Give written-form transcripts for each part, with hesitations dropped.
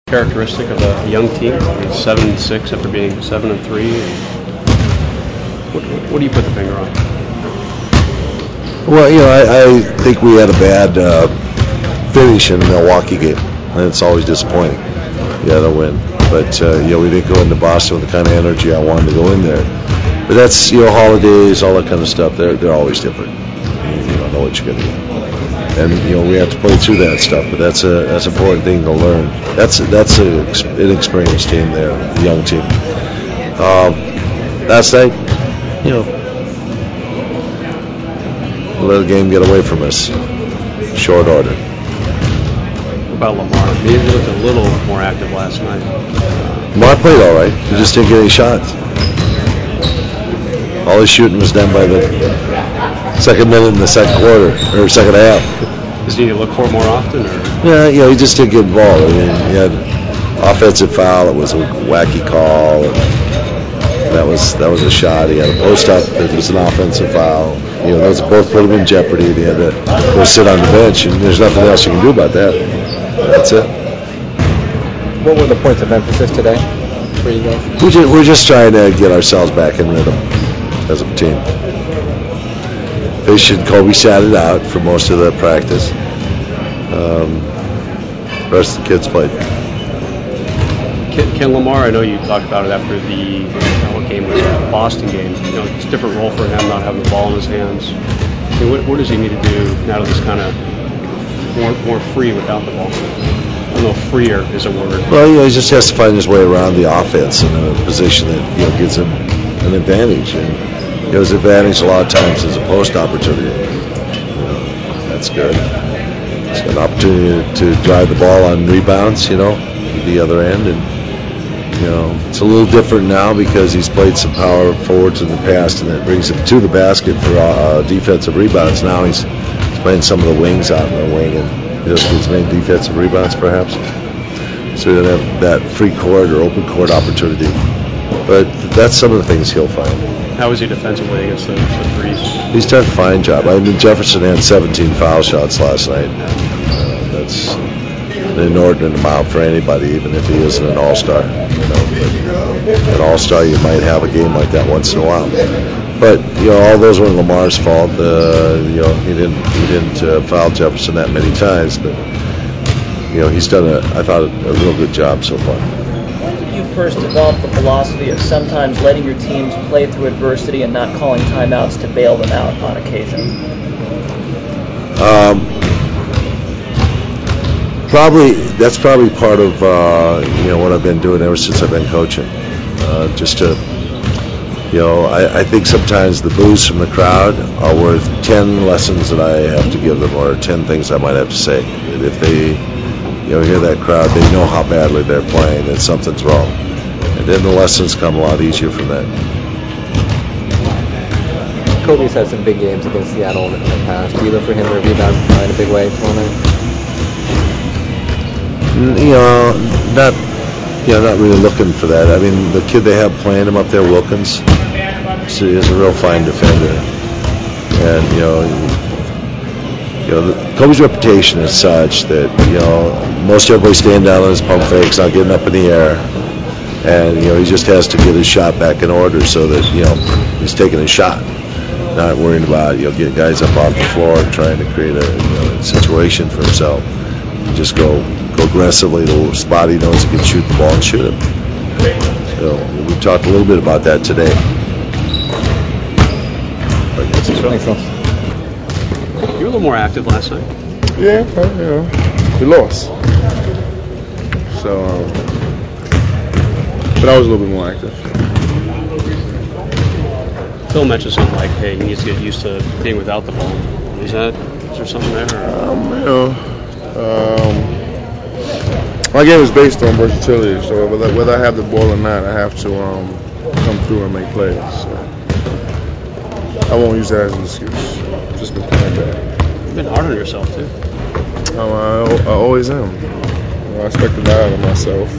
characteristic of a young team? It's 7-6 after being 7-3. What do you put the finger on? Well, I think we had a bad finish in the Milwaukee game, and it's always disappointing. Yeah, to win, but we didn't go into Boston with the kind of energy I wanted to go in there. But that's holidays, all that kind of stuff. They're always different. You don't know what you're going to get. And we have to play through that stuff, but that's an important thing to learn. That's an inexperienced team there, a young team. Last night, let the game get away from us. Short order. What about Lamar? He looked a little more active last night. Lamar played all right. He just didn't get any shots. All his shooting was done by the second minute in the second quarter, or second half. Does he need to look for it more often? Or? Yeah, he just didn't get involved. I mean, he had offensive foul. It was a wacky call. That was a shot. He had a post up. It was an offensive foul. Those both put him in jeopardy. He had to go sit on the bench, and there's nothing else you can do about that. That's it. What were the points of emphasis today for you guys? We're just trying to get ourselves back in rhythm as a team. Fish and Kobe sat it out for most of the practice. The rest of the kids played. Can Lamar, I know you talked about it after the game was the Boston game. It's a different role for him not having the ball in his hands. I mean, what does he need to do now that he's kind of more free without the ball? I don't know if freer is a word. Well, he just has to find his way around the offense in a position that gives him an advantage. And his advantage a lot of times is a post opportunity. That's good. He's got an opportunity to drive the ball on rebounds, at the other end. And, it's a little different now because he's played some power forwards in the past, and that brings him to the basket for defensive rebounds. Now he's playing some of the wings out in the wing, and he doesn't get as many defensive rebounds, perhaps. So he doesn't have that free court or open court opportunity. But that's some of the things he'll find. How is he defensively against the threes? He's done a fine job. I mean, Jefferson had 17 foul shots last night. That's an inordinate amount for anybody, even if he isn't an all-star. An all-star, you might have a game like that once in a while. But all those were Lamar's fault. He didn't foul Jefferson that many times, but he's done I thought a real good job so far. You first developed the philosophy of sometimes letting your teams play through adversity and not calling timeouts to bail them out on occasion. That's probably part of what I've been doing ever since I've been coaching. Just to I think sometimes the boos from the crowd are worth 10 lessons that I have to give them, or 10 things I might have to say. And if they hear that crowd, they know how badly they're playing, that something's wrong. And then the lessons come a lot easier from that. Kobe's had some big games against Seattle in the past. Do you look for him to rebound in a big way tomorrow night? Not really looking for that. I mean, the kid they have playing him up there, Wilkins, is a real fine defender. And, Kobe's reputation is such that, most everybody stand down on his pump fakes, not getting up in the air. And, he just has to get his shot back in order so that, he's taking a shot. Not worrying about, getting guys up off the floor and trying to create a situation for himself. Just go aggressively to the spot he knows he can shoot the ball and shoot it. So we talked a little bit about that today. Thanks, Phil. You were a little more active last night. Yeah, we lost. So, but I was a little bit more active. Phil mentioned something like, hey, he needs to get used to being without the ball. Is there something there? My game is based on versatility, so whether I have the ball or not, I have to come through and make plays. So I won't use that as an excuse. Just been playing bad. You've been hard on yourself, too. I always am. I expect a lot out of myself.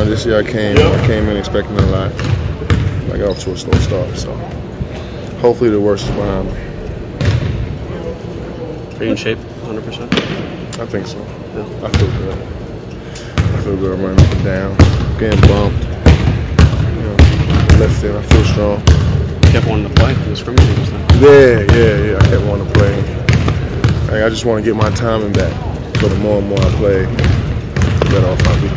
This year I came in expecting a lot. I got off to a slow start, so hopefully the worst is behind me. Are you in shape, 100%? I think so. Yeah, I feel good. I feel good running up and down, getting bumped. You know, lifting. I feel strong. Kept wanting to play in the scrimmage games then. Yeah. I kept wanting to play. Like, I just want to get my timing back. So the more and more I play, the better off I'll be.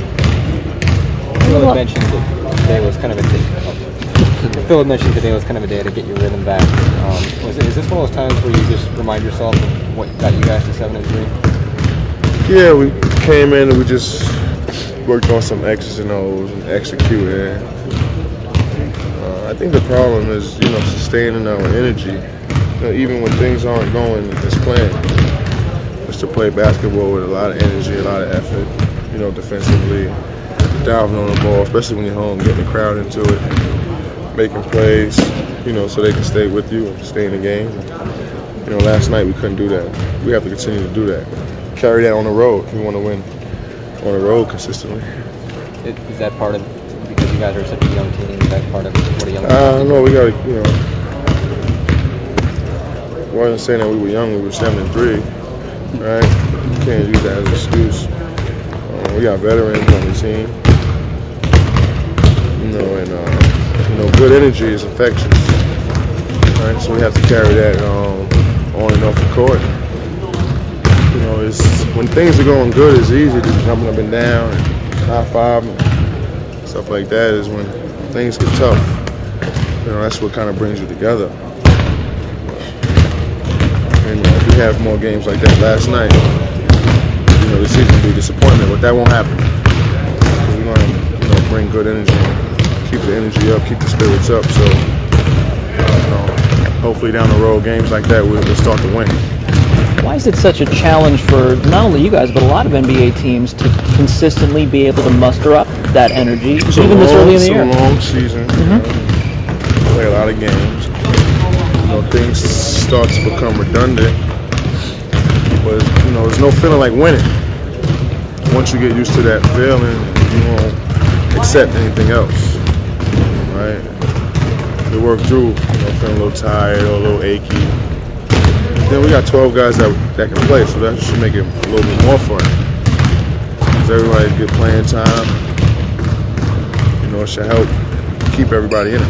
Phil had mentioned that today was kind of a day. Phil had mentioned today was kind of a day to get your rhythm back. Is this one of those times where you just remind yourself of what got you guys to 7-3? Yeah, we came in and we just worked on some X's and O's and executed. I think the problem is, sustaining our energy. Even when things aren't going as planned, just to play basketball with a lot of energy, a lot of effort, defensively, diving on the ball, especially when you're home, getting the crowd into it, making plays, so they can stay with you and stay in the game. Last night we couldn't do that. We have to continue to do that. Carry that on the road if we want to win on the road consistently. Is that part of, because you guys are such a young team, is that part of what a young team? No, we got to, I wasn't saying that we were young, we were 7-3, right? You can't use that as an excuse. We got veterans on the team, and good energy is infectious, right? So we have to carry that on and off the court. When things are going good, it's easy to jumping up and down and high five and stuff like that. Is when things get tough. That's what kind of brings you together. And if we have more games like that last night, the season will be disappointment, but that won't happen. We're going to bring good energy, keep the energy up, keep the spirits up. So, hopefully down the road, games like that, we'll start to win. Why is it such a challenge for not only you guys, but a lot of NBA teams to consistently be able to muster up that energy, even this early in the year? It's a long season. Play a lot of games. Things start to become redundant. But, there's no feeling like winning. Once you get used to that feeling, you won't accept anything else, right? We work through, feeling a little tired or a little achy. Then we got 12 guys that can play, so that should make it a little bit more fun. Because everybody get playing time. It should help keep everybody in it.